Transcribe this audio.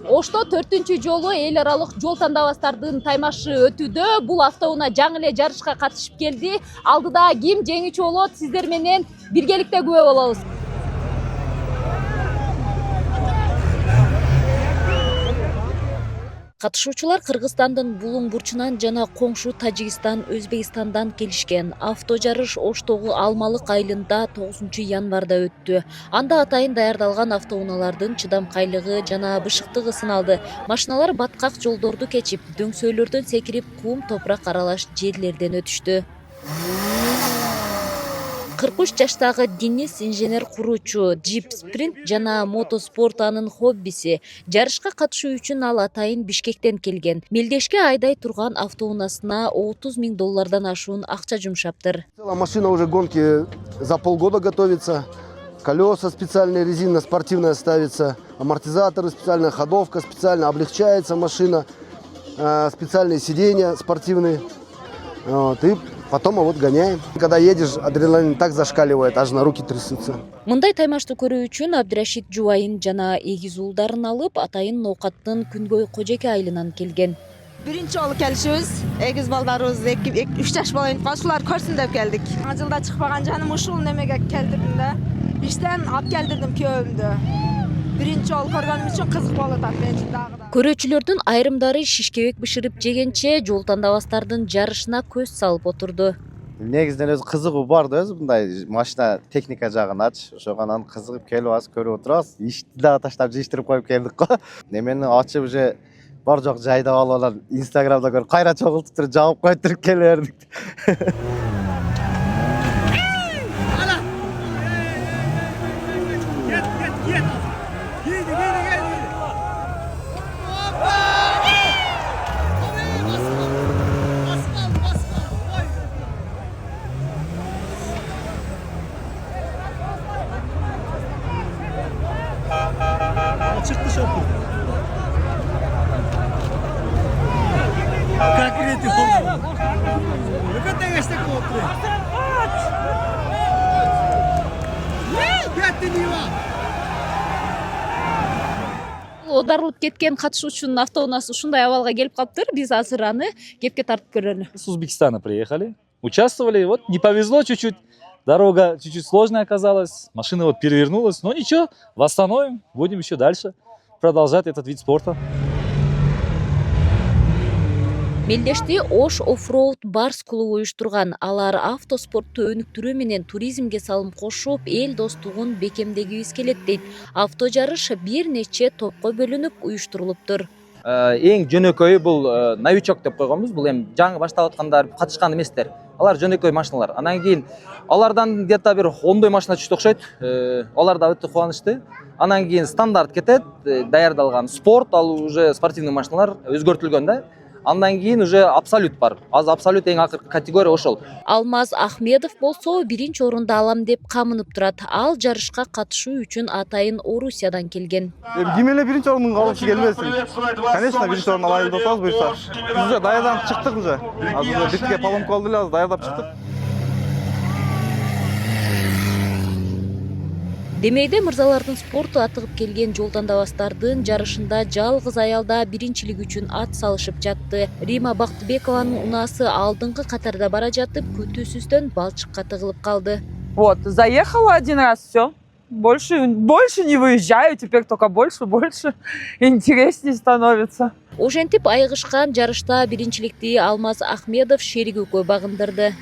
Ошто 4-жолу эл аралык жол тандабастардын таймашы өтүүдө. Бул автоунаа жаңы эле жарышка катышып келди. Алдыда ким жеңүүчү болот, сиздер менен биргеликте күбө болобуз. Катышуучулар Кыргызстандын Булуң бурчунан жана коңшу Тажикстан, Өзбекстандан келишкен. Авто жарыш Оштогу Алмалык айылында 9-январда өттү. Анда атайын даярдалган автоунаалардын чыдамкайлыгы жана бышыктыгы сыналды. Машиналар баткак жолдорду кечип, дөңсөөлөрдөн секирип, кум, топурак аралаш жерлерден өтүштү. 43 жаштагы Денис инженер куруучу, джип спринт жана мотоспорт анын хоббиси. Жарышка катышуу үчүн ал атайын Бишкектен келген. Мелдешке айдай турган автоунаасына $30,000 ашуун акча жумшаптыр. Машина уже гонки за полгода готовится. Колеса специальные, резина спортивная ставится, амортизаторы специальная, ходовка специально, облегчается машина, специальные сиденья спортивные. И потом вот гоняем. Когда едешь, адреналин так зашкаливает, аж на руки трясутся. Мындай таймашты көрүү үчүн Абдрашид жубайын жана эгиз уулдарын алып, атайын ноокаттын Күнгөй Кожеке айылынан келген. Биринчи жолу келишибиз, эгиз балдарыбыз 2-3 жаш болайын. Ушулар көрсүн деп келдик. Жылда чыкпаган жаным ушул немеге келдирдим да. Иштен алып келдирдим күйөөмдү. Биринчи жолу көргөнүм үчүн кызык болуп атат мен үчүн дагы да. Көрүүчүлөрдүн айрымдары шишкебек бышырып жегенче жол тандабастардын жарышына көз салып отурду. Негизден өзү кызыгуу бар да, өзү мындай машина техника жагынач. Ошоганан кызыгып келип алабыз, көрүп отурабыз. Ишти дагы таштап жыйыштырып коюп келдик го. Немени ачып уже бар жок жайдап алып алар. Инстаграмда көрүп кайра чогултуп туруп жабып коюп келе бердик. Çıktı şokur. Как рети холм. Какая geçti koptu. Одарылып кеткен катышуучунун автоунаасы ушундай абалга келип калыптыр. Биз азыр аны кепке тартып көрөлү. С Узбекистана приехали, участвовали, вот не повезло чуть-чуть. Дорога чуть-чуть сложная оказалась, машина вот перевернулась, но ничего, восстановим, будем еще дальше продолжать этот вид спорта. Мелдешти Ош оффроуд барс клубу уюштурган. Алар автоспортту өнүктүрүү менен туризмге салым кошуп, эл достугун бекемдегибиз келет дейт. Авто жарыш бир нече топко бөлүнүп уюштурулуптур. Эң жөнөкөйү бул новичок деп койгонбуз. Бул эми жаңы баштап аткандар, катышкан эместер. Алар жөнөкөй машиналар. Анан кийин алардан где-то бир 10 машина түштү окшойт. Алар да өтө кубанычты. Анан кийин стандарт кетет, даярдалган спорт, ал уже спортивный машиналар өзгөртүлгөн да. Андан кийин уже абсолют бар. Азыр абсолют эң акыркы категория ошол. Алмаз Ахмедов болсо биринчи орунду алам деп камынып турат. Ал жарышка катышуу үчүн атайын Орусиядан келген. Ким эле биринчи орунду алып келбесин? Конечно, биринчи орун алайын деп атабыз буюрса. Биз уже даярданып чыктык уже. Азыр битке поломка болду эле, азыр даярдап чыктык. Демейде мырзалардын спорту атыгып келген жол тандабастардын жарышында жалгыз аялда биринчилик үчүн ат салышып жатты. Рима Бактыбекованын унаасы алдыңкы катарда бара жатып, күтүүсүздөн балчыкка тыгылып калды. Вот, заехала один раз, все. Больше не выезжаю, теперь только больше интереснее становится. Ошентип айыгышкан жарышта биринчиликти Алмаз Ахмедов шеригүүгө багындырды.